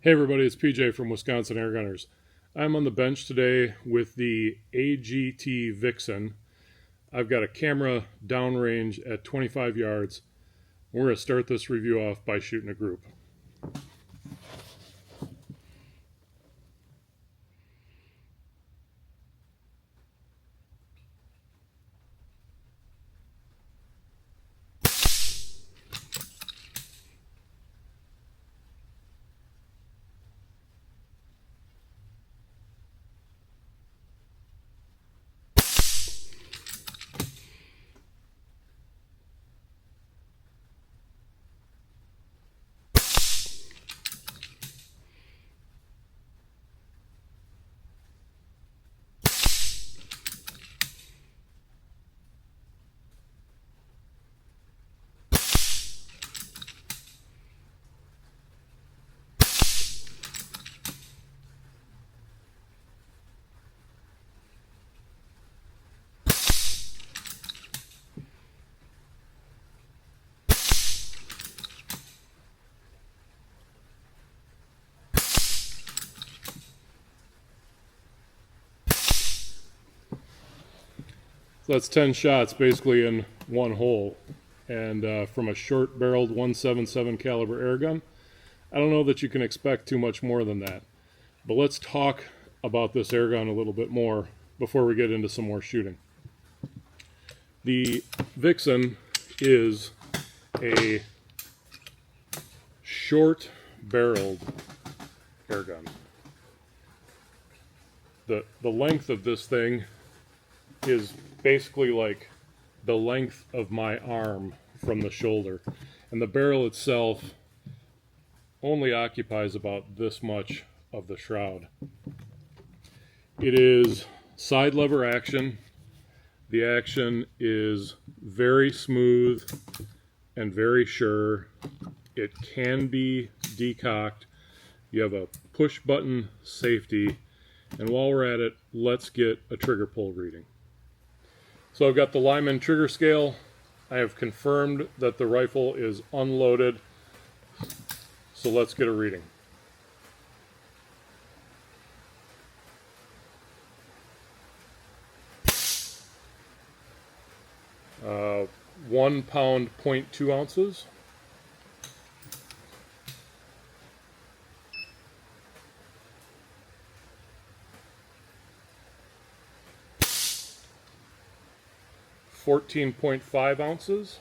Hey everybody, it's PJ from Wisconsin Air Gunners. I'm on the bench today with the AGT Vixen. I've got a camera downrange at 25 yards. We're going to start this review off by shooting a group. So that's 10 shots basically in one hole. And from a short-barreled 177 caliber AirGun, I don't know that you can expect too much more than that. But let's talk about this AirGun a little bit more before we get into some more shooting. The Vixen is a short-barreled AirGun. The length of this thing is basically like the length of my arm from the shoulder, and the barrel itself only occupies about this much of the shroud. It is side lever action. The action is very smooth and very sure. It can be decocked. You have a push button safety, and while we're at it, let's get a trigger pull reading. So I've got the Lyman trigger scale. I have confirmed that the rifle is unloaded. So let's get a reading. Uh, 1 pound, 0.2 ounces. $14.5 ounces.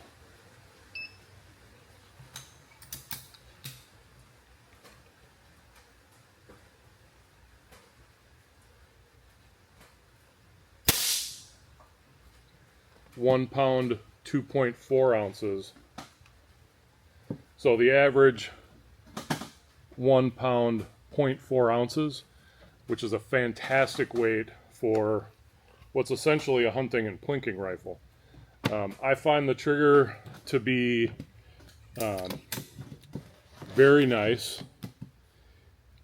£1 pound, 2.4 ounces. So the average 1 pound, 0.4 ounces, which is a fantastic weight for what's essentially a hunting and plinking rifle. I find the trigger to be very nice.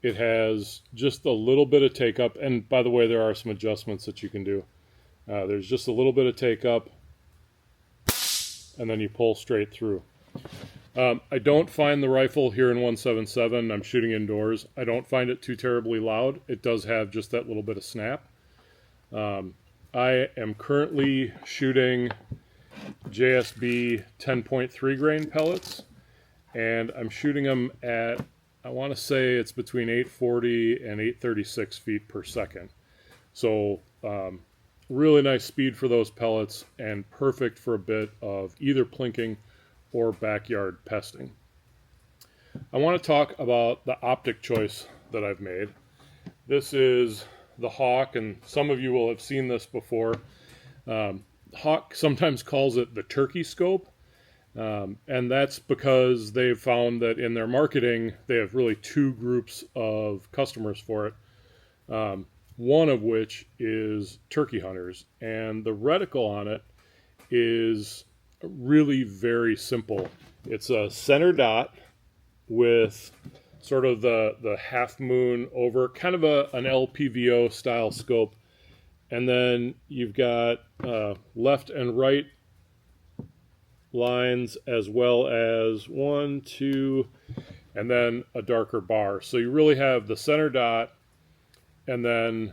It has just a little bit of take up, and by the way, there are some adjustments that you can do. There's just a little bit of take up, and then you pull straight through. I don't find the rifle here in 177, I'm shooting indoors, I don't find it too terribly loud. It does have just that little bit of snap. I am currently shooting JSB 10.3 grain pellets, and I'm shooting them at, I want to say it's between 840 and 836 feet per second. So really nice speed for those pellets and perfect for a bit of either plinking or backyard pesting. I want to talk about the optic choice that I've made. This is the Hawke, and some of you will have seen this before. Hawke sometimes calls it the turkey scope, and that's because they've found that in their marketing they have really two groups of customers for it, one of which is turkey hunters, and the reticle on it is really very simple. It's a center dot with sort of the half moon over, kind of an LPVO style scope. And then you've got left and right lines, as well as 1, 2, and then a darker bar. So you really have the center dot, and then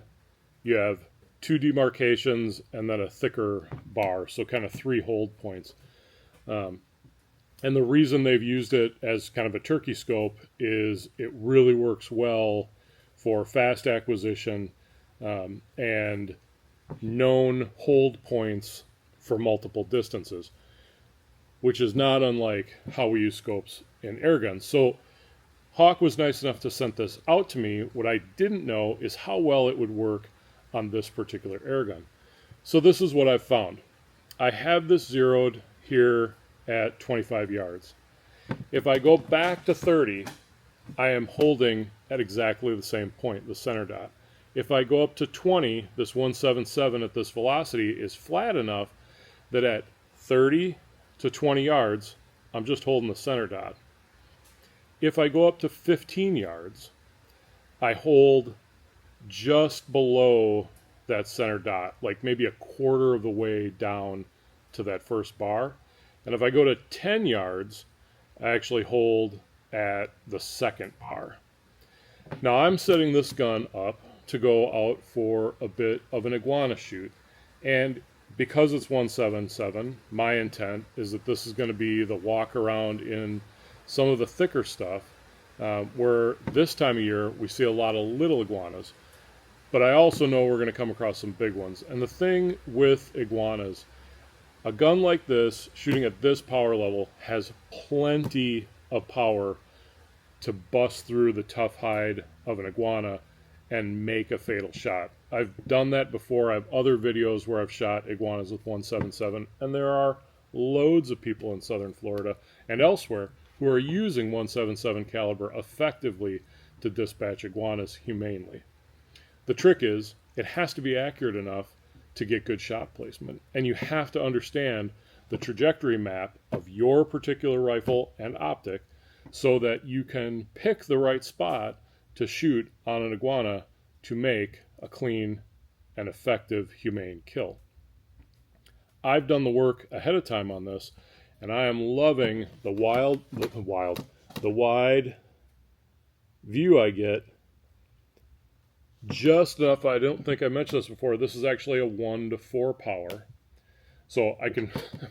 you have two demarcations, and then a thicker bar. So kind of three hold points. And the reason they've used it as kind of a turkey scope is it really works well for fast acquisition and known hold points for multiple distances, which is not unlike how we use scopes in AirGun. So Hawke was nice enough to send this out to me. What I didn't know is how well it would work on this particular AirGun. So this is what I've found. I have this zeroed here at 25 yards. If I go back to 30, I am holding at exactly the same point, the center dot. If I go up to 20, this 177 at this velocity is flat enough that at 30 to 20 yards, I'm just holding the center dot. If I go up to 15 yards, I hold just below that center dot, like maybe a quarter of the way down to that first bar. And if I go to 10 yards, I actually hold at the second bar. Now I'm setting this gun up to go out for a bit of an iguana shoot. And because it's 177, my intent is that this is going to be the walk around in some of the thicker stuff, where this time of year we see a lot of little iguanas. But I also know we're going to come across some big ones. And the thing with iguanas, a gun like this, shooting at this power level, has plenty of power to bust through the tough hide of an iguana and make a fatal shot. I've done that before. I have other videos where I've shot iguanas with 177, and there are loads of people in southern Florida and elsewhere who are using 177 caliber effectively to dispatch iguanas humanely. The trick is, it has to be accurate enough to get good shot placement. And you have to understand the trajectory map of your particular rifle and optic so that you can pick the right spot to shoot on an iguana to make a clean and effective humane kill. I've done the work ahead of time on this, and I am loving the wide view I get. Just enough. I don't think I mentioned this before. This is actually a 1-to-4 power. So I can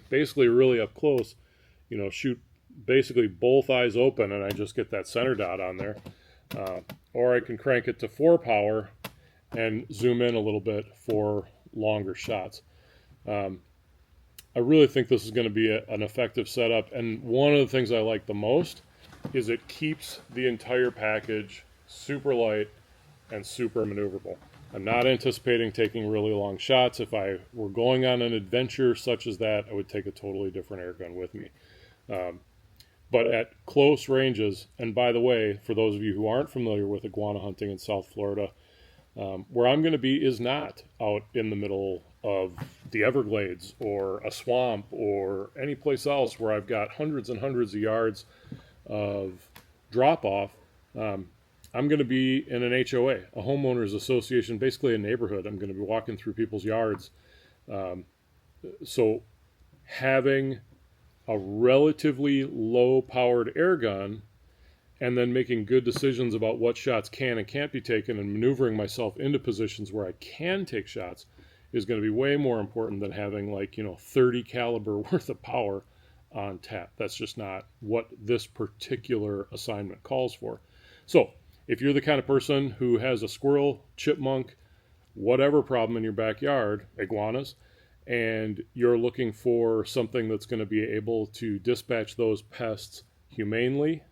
basically really up close, shoot basically both eyes open, and I just get that center dot on there. Or I can crank it to 4 power and zoom in a little bit for longer shots. I really think this is going to be an effective setup. And one of the things I like the most is it keeps the entire package super light and super maneuverable. I'm not anticipating taking really long shots. If I were going on an adventure such as that, I would take a totally different AirGun with me. But at close ranges, and by the way, for those of you who aren't familiar with iguana hunting in South Florida, where I'm going to be is not out in the middle of the Everglades or a swamp or any place else where I've got hundreds and hundreds of yards of drop-off. I'm going to be in an HOA, a homeowners association, basically a neighborhood. I'm going to be walking through people's yards. So having a relatively low-powered AirGun and then making good decisions about what shots can and can't be taken and maneuvering myself into positions where I can take shots is going to be way more important than having 30 caliber worth of power on tap. That's just not what this particular assignment calls for. So if you're the kind of person who has a squirrel, chipmunk, whatever problem in your backyard, iguanas, and you're looking for something that's going to be able to dispatch those pests humanely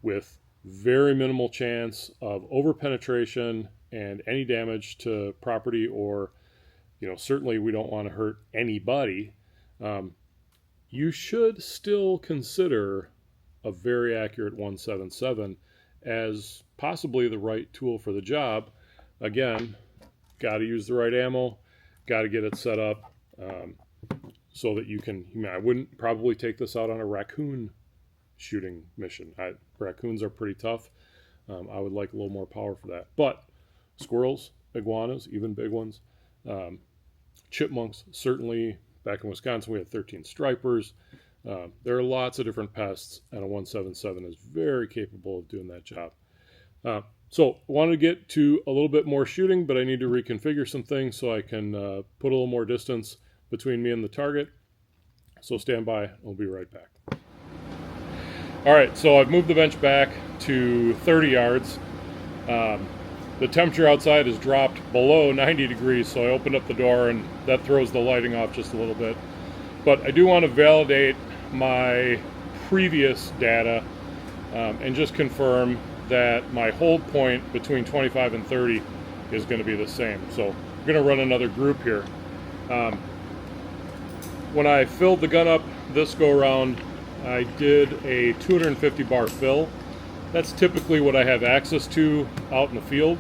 with very minimal chance of overpenetration and any damage to property, or certainly we don't want to hurt anybody, you should still consider a very accurate 177 as possibly the right tool for the job. Again, got to use the right ammo, got to get it set up so that you can, I wouldn't probably take this out on a raccoon shooting mission. Raccoons are pretty tough. I would like a little more power for that. But squirrels, iguanas, even big ones, chipmunks, certainly. Back in Wisconsin, we had 13 stripers. There are lots of different pests, and a 177 is very capable of doing that job. So I wanted to get to a little bit more shooting, but I need to reconfigure some things so I can put a little more distance between me and the target. So stand by, I'll be right back. All right, so I've moved the bench back to 30 yards. The temperature outside has dropped below 90 degrees, so I opened up the door and that throws the lighting off just a little bit. But I do want to validate my previous data and just confirm that my hold point between 25 and 30 is going to be the same. So I'm going to run another group here. When I filled the gun up this go around, I did a 250 bar fill. That's typically what I have access to out in the field.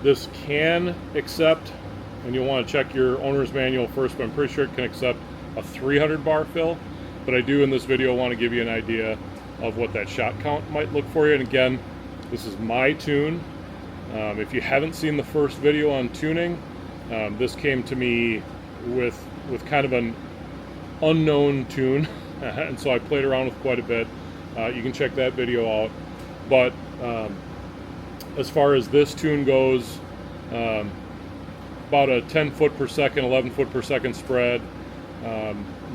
This can accept, and you'll want to check your owner's manual first, but I'm pretty sure it can accept a 300 bar fill. But I do in this video want to give you an idea of what that shot count might look for you. And again, this is my tune. If you haven't seen the first video on tuning, this came to me with kind of an unknown tune. And so I played around with quite a bit. You can check that video out. But as far as this tune goes, about a 10 foot per second, 11 foot per second spread,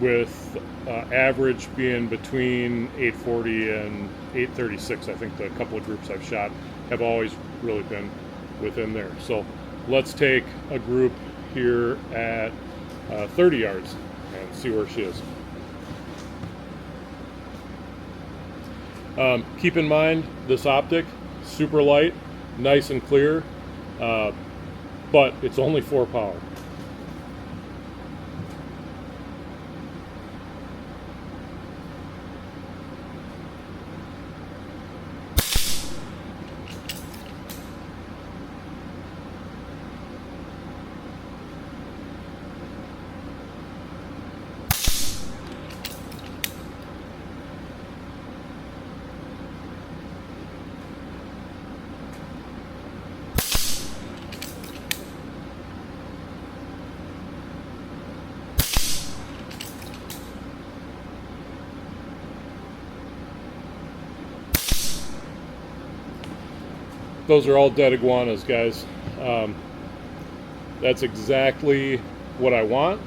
with average being between 840 and 836. I think the couple of groups I've shot have always really been within there. So let's take a group here at 30 yards and see where she is. Keep in mind, this optic, super light, nice and clear, but it's only 4 power. Those are all dead iguanas, guys. That's exactly what I want.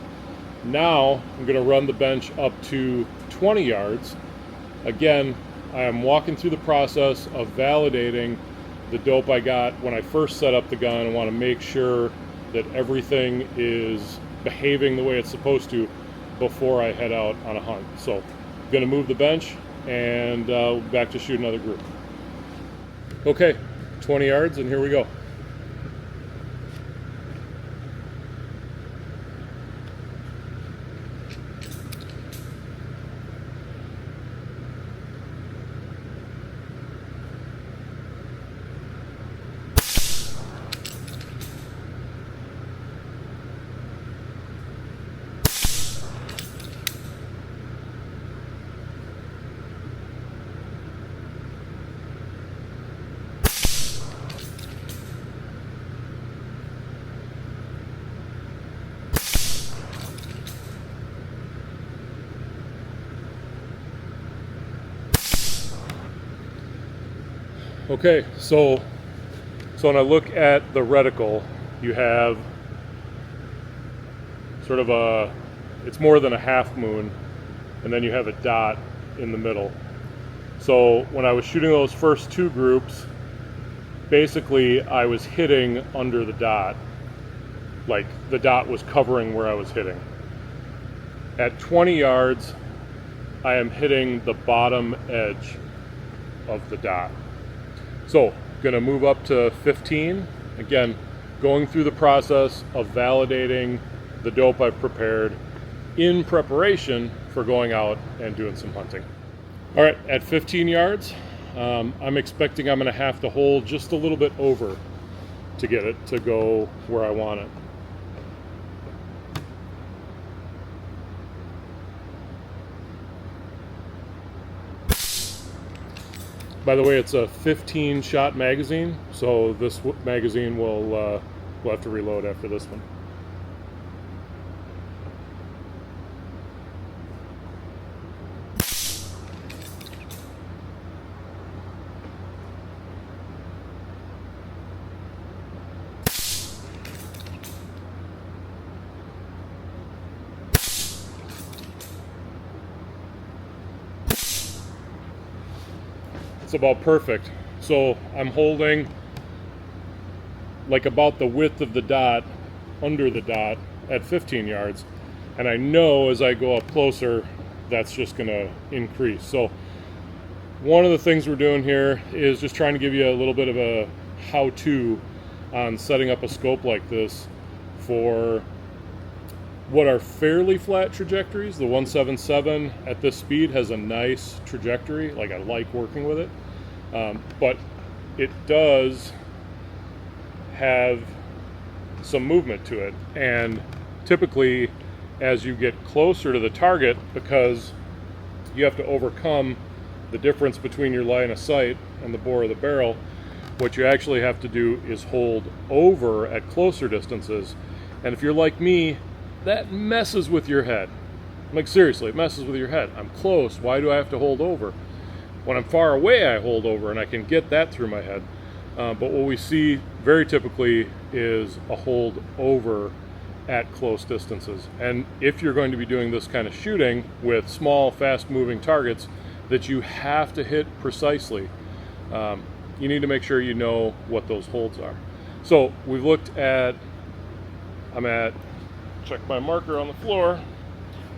Now I'm going to run the bench up to 20 yards. Again, I am walking through the process of validating the dope I got when I first set up the gun. I want to make sure that everything is behaving the way it's supposed to before I head out on a hunt. So I'm going to move the bench and back to shoot another group. Okay, 20 yards and here we go. Okay, so when I look at the reticle, you have sort of it's more than a half moon, and then you have a dot in the middle. So when I was shooting those first two groups, basically I was hitting under the dot, like the dot was covering where I was hitting. At 20 yards, I am hitting the bottom edge of the dot. So, gonna move up to 15. Again, going through the process of validating the dope I've prepared in preparation for going out and doing some hunting. All right, at 15 yards, I'm expecting I'm gonna have to hold just a little bit over to get it to go where I want it. By the way, it's a 15 shot magazine, so this magazine will we'll have to reload after this one. it's about perfect. So I'm holding like about the width of the dot, under the dot at 15 yards. And I know as I go up closer, that's just gonna increase. So one of the things we're doing here is just trying to give you a little bit of a how-to on setting up a scope like this for what are fairly flat trajectories. The 177 at this speed has a nice trajectory, like I like working with it, but it does have some movement to it. And typically as you get closer to the target, because you have to overcome the difference between your line of sight and the bore of the barrel, what you actually have to do is hold over at closer distances. And if you're like me, that messes with your head. Like seriously, it messes with your head. I'm close, why do I have to hold over? When I'm far away, I hold over and I can get that through my head. But what we see very typically is a hold over at close distances. And if you're going to be doing this kind of shooting with small, fast moving targets that you have to hit precisely, you need to make sure you know what those holds are. So we've looked at, check my marker on the floor,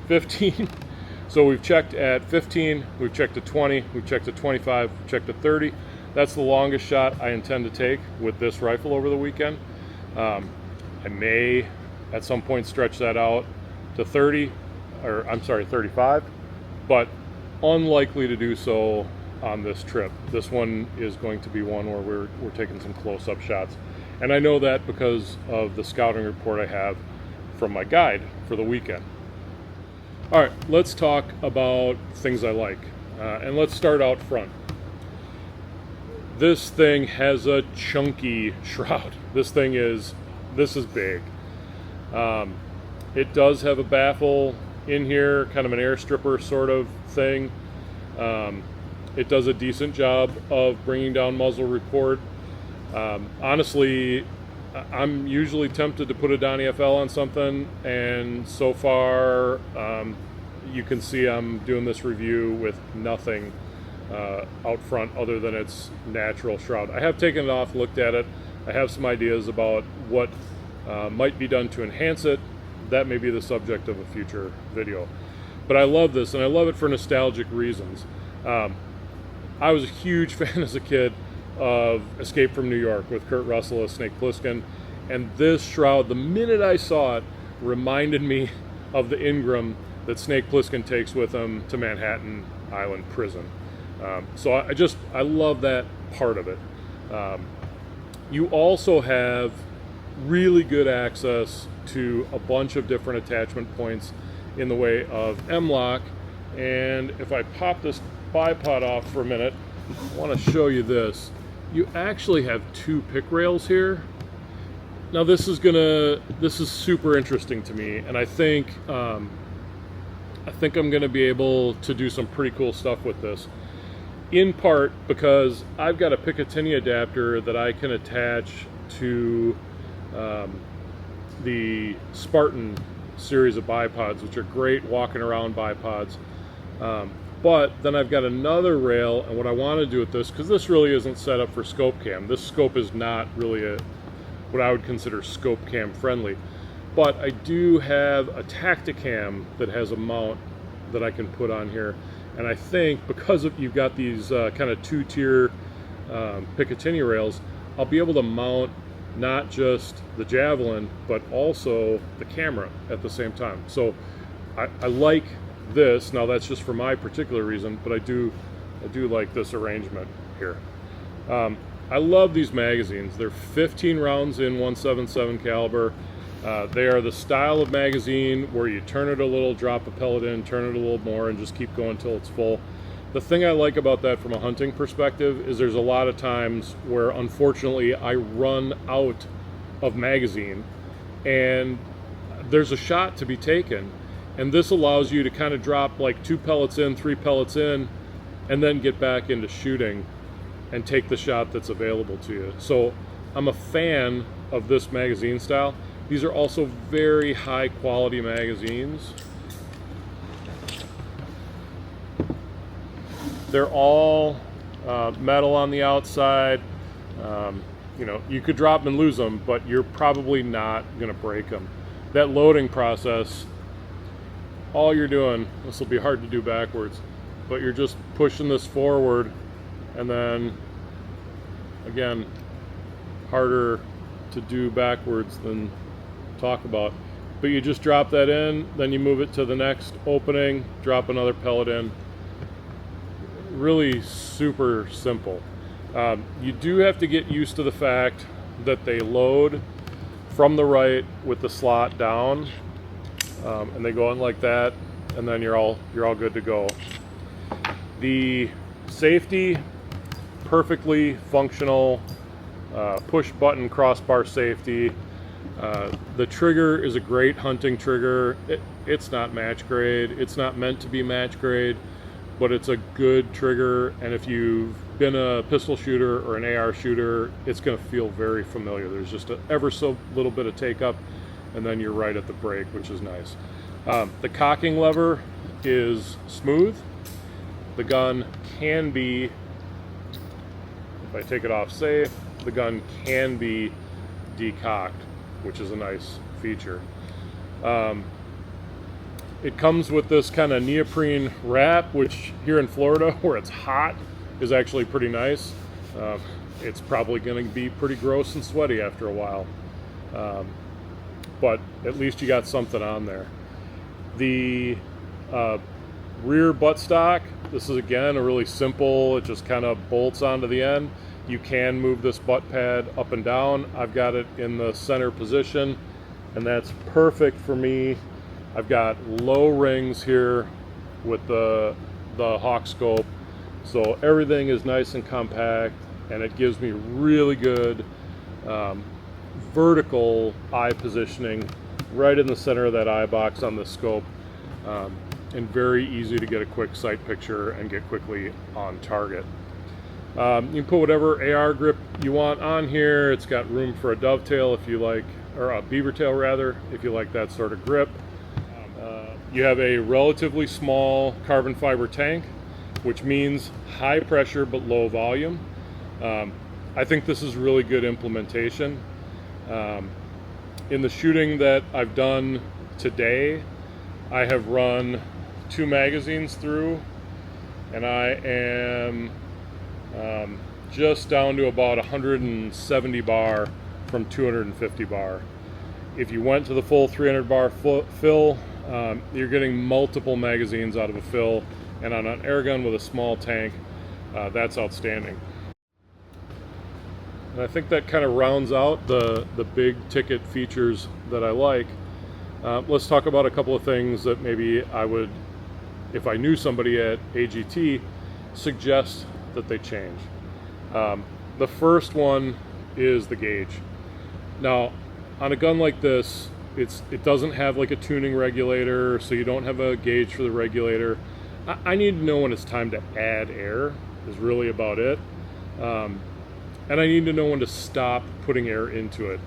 15. So we've checked at 15, we've checked at 20, we've checked at 25, we've checked at 30. That's the longest shot I intend to take with this rifle over the weekend. I may at some point stretch that out to 30, or I'm sorry, 35, but unlikely to do so on this trip. This one is going to be one where we're taking some close-up shots. And I know that because of the scouting report I have from my guide for the weekend. All right, let's talk about things I like. And let's start out front. This thing has a chunky shroud. This is big. It does have a baffle in here, kind of an air stripper sort of thing. It does a decent job of bringing down muzzle report. Honestly, I'm usually tempted to put a Donnie FL on something, and so far you can see I'm doing this review with nothing out front other than its natural shroud. I have taken it off, looked at it. I have some ideas about what might be done to enhance it. That may be the subject of a future video. But I love this, and I love it for nostalgic reasons. I was a huge fan as a kid of Escape from New York with Kurt Russell as Snake Plissken, and this shroud, the minute I saw it, reminded me of the Ingram that Snake Plissken takes with him to Manhattan Island Prison. So I love that part of it. You also have really good access to a bunch of different attachment points in the way of M-lock. And if I pop this bipod off for a minute, I want to show you this. You actually have two pick rails here. Now this is super interesting to me, and I think I'm gonna be able to do some pretty cool stuff with this. In part because I've got a Picatinny adapter that I can attach to the Spartan series of bipods, which are great walking around bipods. But then I've got another rail, and what I want to do with this, because this really isn't set up for scope cam. This scope is not really what I would consider scope cam friendly. But I do have a Tacticam that has a mount that I can put on here. And I think because you've got these kind of two-tier Picatinny rails, I'll be able to mount not just the Javelin, but also the camera at the same time. So I like this. Now that's just for my particular reason, but I do like this arrangement here. I love these magazines. They're 15 rounds in 177 caliber. They are the style of magazine where you turn it a little, drop a pellet in, turn it a little more, and just keep going until it's full. The thing I like about that from a hunting perspective is there's a lot of times where unfortunately I run out of magazine and there's a shot to be taken, and this allows you to kind of drop like 2 pellets in, 3 pellets in, and then get back into shooting and take the shot that's available to you. So I'm a fan of this magazine style. These are also very high quality magazines. They're all metal on the outside. You know, you could drop them and lose them, but you're probably not going to break them. That loading process, all you're doing, this will be hard to do backwards, but you're just pushing this forward, and then again, harder to do backwards than talk about. But you just drop that in, then you move it to the next opening, drop another pellet in. Really super simple. You do have to get used to the fact that they load from the right with the slot down, and they go in like that, and then you're all good to go. The safety, perfectly functional, push button crossbar safety. The trigger is a great hunting trigger. It's not match grade. It's not meant to be match grade, but it's a good trigger, and if you've been a pistol shooter or an AR shooter, it's going to feel very familiar. There's just an ever so little bit of take up, and then you're right at the break, which is nice. The cocking lever is smooth. The gun can be, if I take it off safe, the gun can be decocked, which is a nice feature. It comes with this kind of neoprene wrap, which here in Florida, where it's hot, is actually pretty nice. It's probably going to be pretty gross and sweaty after a while, but at least you got something on there. The rear buttstock, this is again a really simple, it just kind of bolts onto the end. You can move this butt pad up and down. I've got it in the center position, and that's perfect for me. I've got low rings here with the Hawke scope, so everything is nice and compact, and it gives me really good vertical eye positioning right in the center of that eye box on the scope, and very easy to get a quick sight picture and get quickly on target. You can put whatever AR grip you want on here. It's got room for a dovetail if you like, or a beaver tail rather, if you like that sort of grip. You have a relatively small carbon fiber tank, which means high pressure but low volume. I think this is really good implementation. In the shooting that I've done today, I have run 2 magazines through, and I am just down to about 170 bar from 250 bar. If you went to the full 300 bar fill, you're getting multiple magazines out of a fill, and on an AirGun with a small tank, that's outstanding. And I think that kind of rounds out the big ticket features that I like. Let's talk about a couple of things that maybe I would, if I knew somebody at AGT, suggest that they change. The first one is the gauge. Now, on a gun like this, it doesn't have like a tuning regulator, so you don't have a gauge for the regulator. I need to know when it's time to add air, is really about it. And I need to know when to stop putting air into it.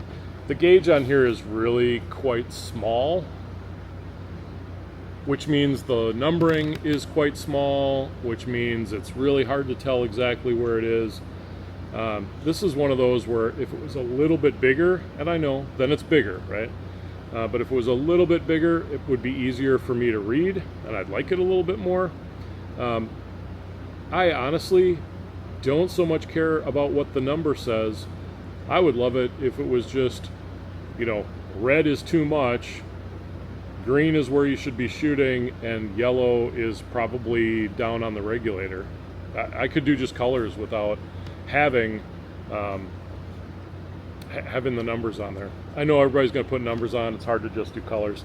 The gauge on here is really quite small, which means the numbering is quite small, which means it's really hard to tell exactly where it is. This is one of those where if it was a little bit bigger, and I know, then it's bigger, right? But if it was a little bit bigger, it would be easier for me to read, and I'd like it a little bit more. I honestly don't so much care about what the number says. I would love it if it was just, you know, red is too much, green is where you should be shooting, and yellow is probably down on the regulator. I could do just colors without having having the numbers on there. I know everybody's going to put numbers on. It's hard to just do colors,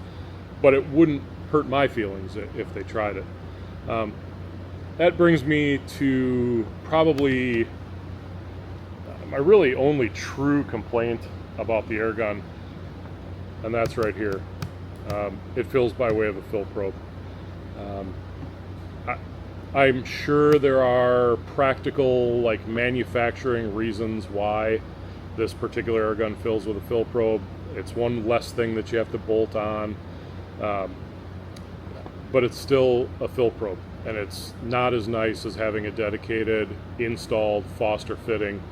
but it wouldn't hurt my feelings if they tried it. That brings me to probably my really only true complaint about the AirGun, and that's right here. It fills by way of a fill probe. I'm sure there are practical, like, manufacturing reasons why this particular AirGun fills with a fill probe. It's one less thing that you have to bolt on, but it's still a fill probe. and it's not as nice as having a dedicated installed Foster fitting,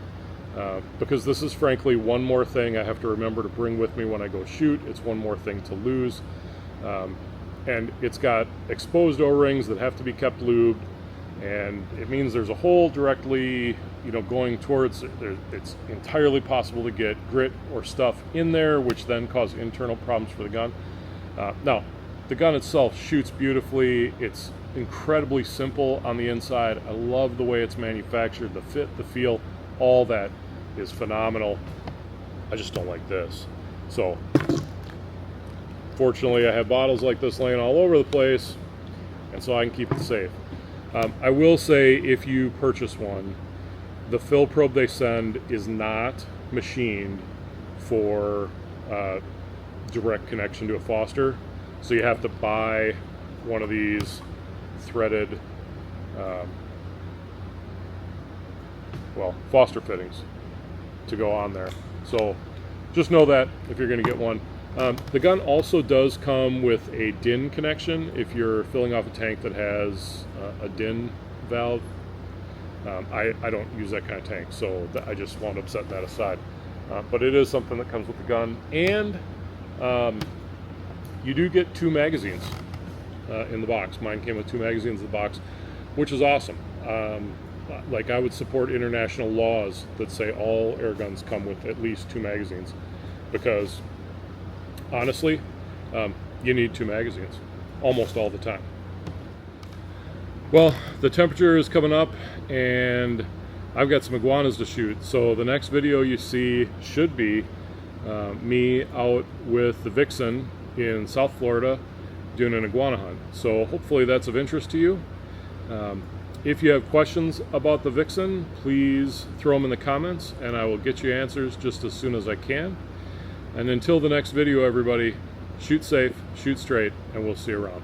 because this is frankly one more thing I have to remember to bring with me when I go shoot. It's one more thing to lose, and it's got exposed O-rings that have to be kept lubed, and it means there's a hole directly, you know, going towards it. It's entirely possible to get grit or stuff in there, which then cause internal problems for the gun. Now, the gun itself shoots beautifully. It's incredibly simple on the inside. I love the way it's manufactured, the fit, the feel, all that is phenomenal. I just don't like this. So, fortunately, I have bottles like this laying all over the place, and so I can keep it safe. I will say, if you purchase one, the fill probe they send is not machined for direct connection to a Foster, so you have to buy one of these threaded, well, Foster fittings to go on there. So just know that if you're going to get one. The gun also does come with a DIN connection if you're filling off a tank that has a DIN valve. I don't use that kind of tank, so I just wound up setting that aside. But it is something that comes with the gun, and you do get 2 magazines in the box. Mine came with 2 magazines in the box, which is awesome. Like, I would support international laws that say all air guns come with at least 2 magazines, because honestly, you need 2 magazines almost all the time. Well, the temperature is coming up, and I've got some iguanas to shoot, so the next video you see should be me out with the Vixen in South Florida doing an iguana hunt. So hopefully that's of interest to you. If you have questions about the Vixen, please throw them in the comments, and I will get you answers just as soon as I can. And until the next video, everybody, shoot safe, shoot straight, and we'll see you around.